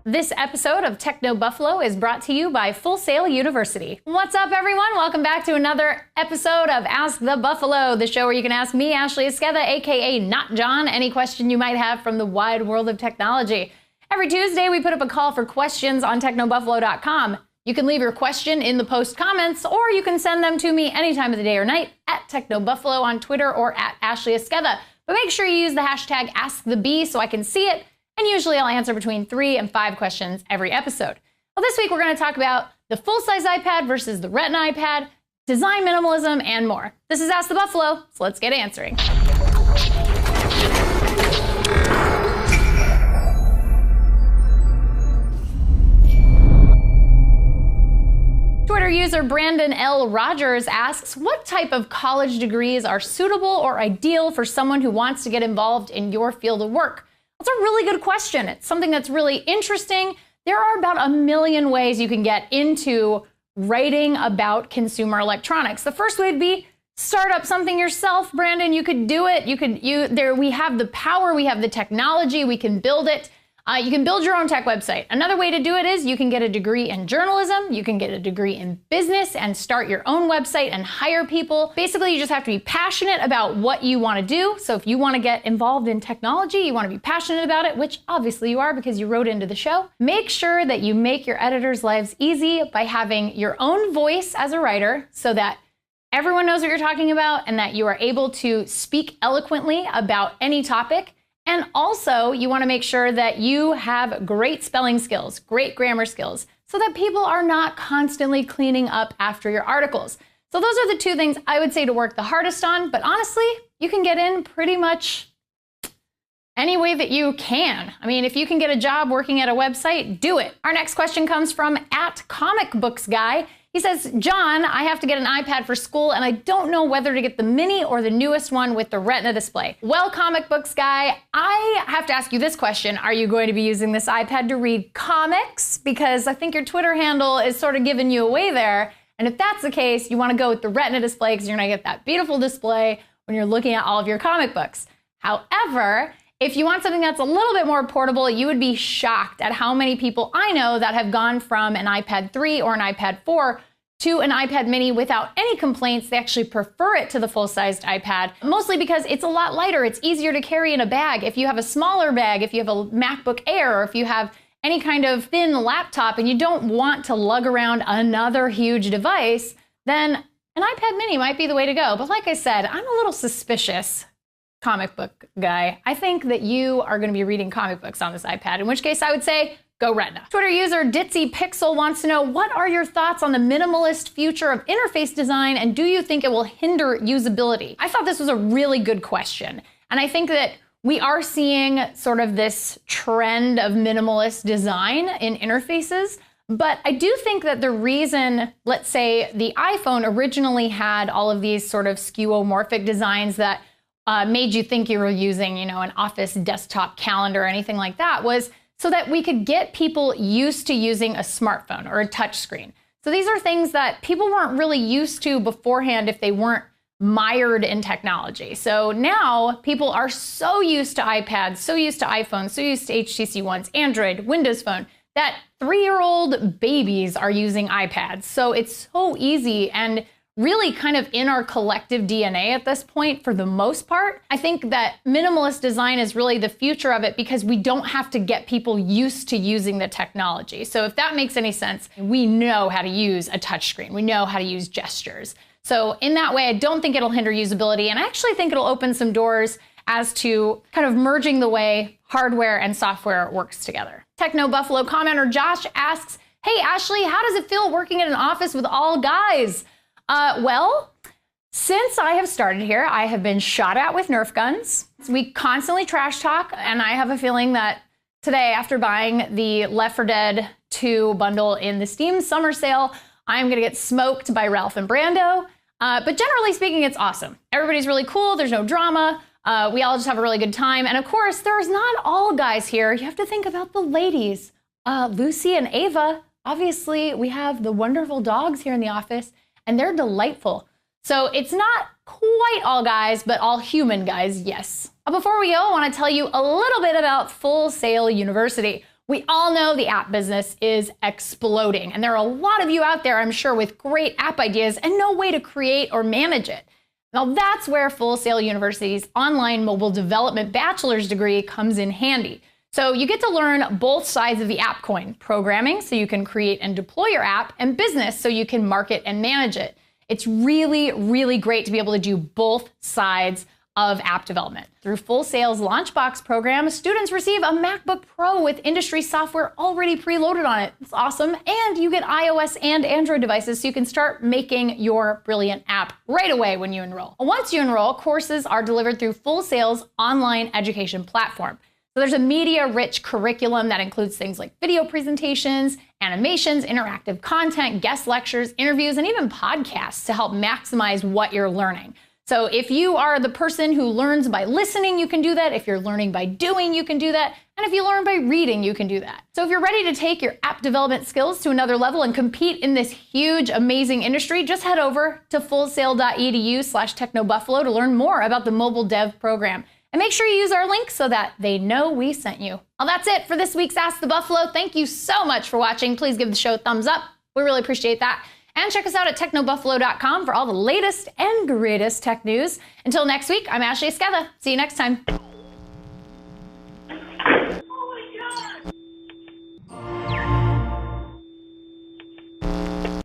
This episode of Techno Buffalo is brought to you by Full Sail University. What's up, everyone? Welcome back to another episode of Ask the Buffalo, the show where you can ask me, Ashley Esqueda, aka Not John, any question you might have from the wide world of technology. Every Tuesday, we put up a call for questions on technobuffalo.com. You can leave your question in the post comments, or you can send them to me any time of the day or night at TechnoBuffalo on Twitter or at Ashley Esqueda. But make sure you use the hashtag AskTheBee so I can see it. And usually I'll answer between 3 and 5 questions every episode. Well, this week we're going to talk about the full-size iPad versus the Retina iPad, design minimalism, and more. This is Ask the Buffalo, so let's get answering. Twitter user Brandon L. Rogers asks, what type of college degrees are suitable or ideal for someone who wants to get involved in your field of work? That's a really good question. It's something that's really interesting. There are about 1 million ways you can get into writing about consumer electronics. The first way would be start up something yourself, Brandon. You could do it. We have the power, we have the technology, we can build it. You can build your own tech website. Another way to do it is you can get a degree in journalism, you can get a degree in business and start your own website and hire people. Basically, you just have to be passionate about what you want to do. So if you want to get involved in technology, you want to be passionate about it, which obviously you are because you wrote into the show. Make sure that you make your editors' lives easy by having your own voice as a writer so that everyone knows what you're talking about and that you are able to speak eloquently about any topic. And also, you want to make sure that you have great spelling skills, great grammar skills, so that people are not constantly cleaning up after your articles. So those are the 2 things I would say to work the hardest on, but honestly, you can get in pretty much any way that you can. I mean, if you can get a job working at a website, do it. Our next question comes from @ComicBooksGuy. He says, John, I have to get an iPad for school and I don't know whether to get the mini or the newest one with the Retina display. Well, Comic Books Guy, I have to ask you this question. Are you going to be using this iPad to read comics? Because I think your Twitter handle is sort of giving you away there. And if that's the case, you want to go with the Retina display because you're going to get that beautiful display when you're looking at all of your comic books. However, if you want something that's a little bit more portable, you would be shocked at how many people I know that have gone from an iPad 3 or an iPad 4 to an iPad mini without any complaints. They actually prefer it to the full-sized iPad, mostly because it's a lot lighter. It's easier to carry in a bag. If you have a smaller bag, if you have a MacBook Air, or if you have any kind of thin laptop and you don't want to lug around another huge device, then an iPad mini might be the way to go. But like I said, I'm a little suspicious, Comic Book Guy. I think that you are going to be reading comic books on this iPad, in which case I would say go Retina. Twitter user Ditzy Pixel wants to know, what are your thoughts on the minimalist future of interface design and do you think it will hinder usability? I thought this was a really good question. And I think that we are seeing sort of this trend of minimalist design in interfaces. But I do think that the reason, let's say the iPhone originally had all of these sort of skeuomorphic designs that made you think you were using, an office desktop calendar or anything like that, was so that we could get people used to using a smartphone or a touch screen. So these are things that people weren't really used to beforehand if they weren't mired in technology. So now people are so used to iPads, so used to iPhones, so used to HTC Ones, Android, Windows Phone, that 3-year-old babies are using iPads. So it's so easy and really kind of in our collective DNA at this point for the most part. I think that minimalist design is really the future of it because we don't have to get people used to using the technology. So if that makes any sense, we know how to use a touchscreen. We know how to use gestures. So in that way, I don't think it'll hinder usability. And I actually think it'll open some doors as to kind of merging the way hardware and software works together. Techno Buffalo commenter Josh asks, hey, Ashley, how does it feel working in an office with all guys? Well, since I have started here, I have been shot at with Nerf guns. We constantly trash talk, and I have a feeling that today, after buying the Left 4 Dead 2 bundle in the Steam summer sale, I'm gonna get smoked by Ralph and Brando. But generally speaking, it's awesome. Everybody's really cool, there's no drama. We all just have a really good time. And of course, there's not all guys here. You have to think about the ladies. Lucy and Ava, obviously we have the wonderful dogs here in the office, and they're delightful. So it's not quite all guys, but all human guys, yes. Before we go, I want to tell you a little bit about Full Sail University. We all know the app business is exploding, and there are a lot of you out there, I'm sure, with great app ideas and no way to create or manage it. Now that's where Full Sail University's online mobile development bachelor's degree comes in handy. So you get to learn both sides of the app coin: programming, so you can create and deploy your app, and business, so you can market and manage it. It's really, really great to be able to do both sides of app development. Through Full Sail's Launchbox program, students receive a MacBook Pro with industry software already preloaded on it. It's awesome. And you get iOS and Android devices so you can start making your brilliant app right away when you enroll. Once you enroll, courses are delivered through Full Sail's online education platform. So there's a media-rich curriculum that includes things like video presentations, animations, interactive content, guest lectures, interviews, and even podcasts to help maximize what you're learning. So if you are the person who learns by listening, you can do that. If you're learning by doing, you can do that. And if you learn by reading, you can do that. So if you're ready to take your app development skills to another level and compete in this huge, amazing industry, just head over to fullsail.edu/technobuffalo to learn more about the mobile dev program. And make sure you use our link so that they know we sent you. Well, that's it for this week's Ask the Buffalo. Thank you so much for watching. Please give the show a thumbs up. We really appreciate that. And check us out at technobuffalo.com for all the latest and greatest tech news. Until next week, I'm Ashley Esqueda. See you next time.